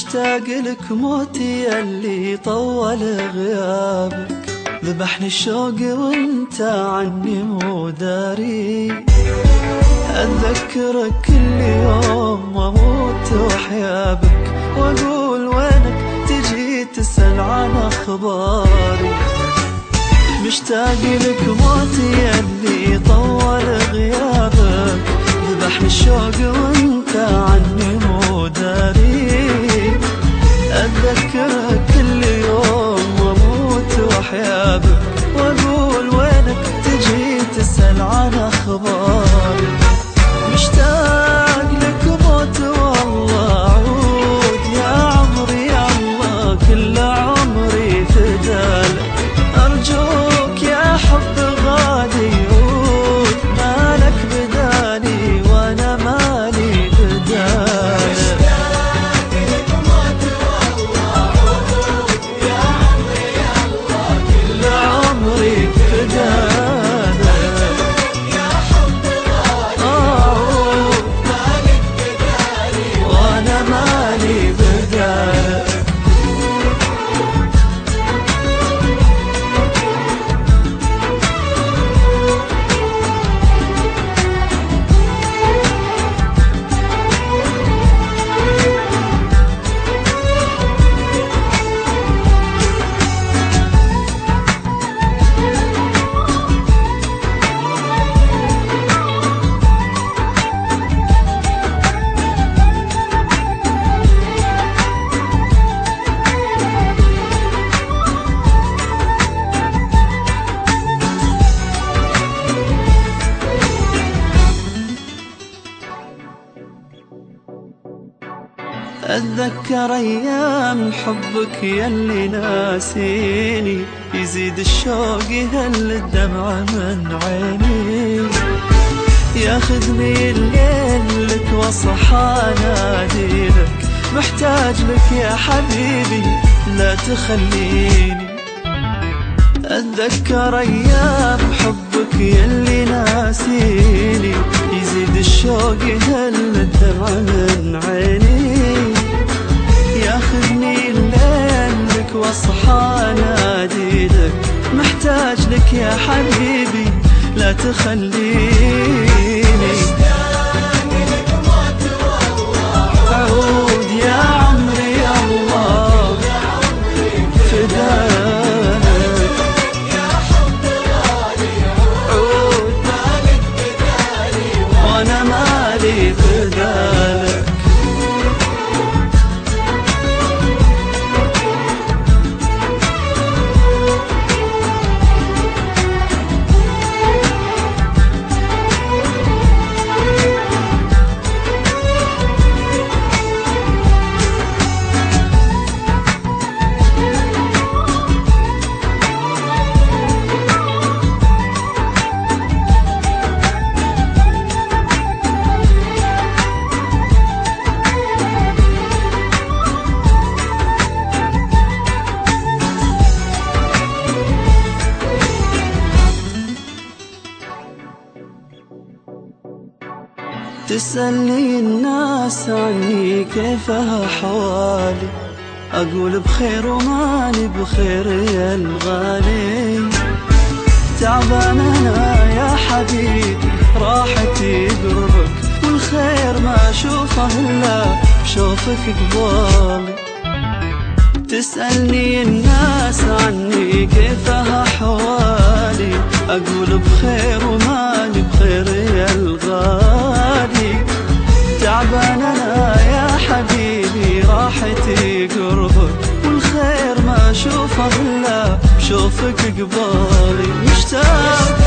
مشتاق لك موتي اللي طول غيابك، ذبحني الشوق وانت عني مو داري. أتذكرك كل يوم واموت وحيابك، واقول وينك تجي تسأل عن اخباري. مشتاق لك موتي اللي طول غيابك، ذبحني الشوق وانت عني مو داري. أتذكرك كل يوم واموت وحيابك، واقول وينك تجي تسأل عن اخباري. مشتاق لك موت والله عود يا عمري، يا الله كل عمري فدالك. أرجوك يا حب غالي عود، مالك بدالي وانا مالي بدالك. مشتاق لك موت والله عود يا عمري، يا الله كل عمري فدالك. أتذكر أيام حبك يلي ناسيني، يزيد الشوق يهل الدمع من عيني. ياخذني الليل لك واصحى اناديلك، محتاج لك يا حبيبي لا تخليني. أتذكر أيام حبك يلي ناسيني، يزيد الشوق يهل الدمع من عيني. ياخذني الليل لك واصحى اناديلك، محتاج لك يا حبيبي لا تخليني. مشتاق لك موت والله عود يا عمري، يا الله فدالك. يا حب غالي عود، مالك بدالي وانا مالي بدالك. تسألني الناس عني كيف أحوالي، أقول بخير وماني بخير يا الغالي. تعبان أنا يا حبيبي راحتي قربك، والخير ما أشوفه إلا بشوفك قبالي. تسألني الناس عني كيف أحوالي، أقول بخير وماني بخير يا الغالي. تعبان أنا يا حبيبي راحتي قربك، والخير ما أشوفه إلا بشوفك قبالي. مشتاق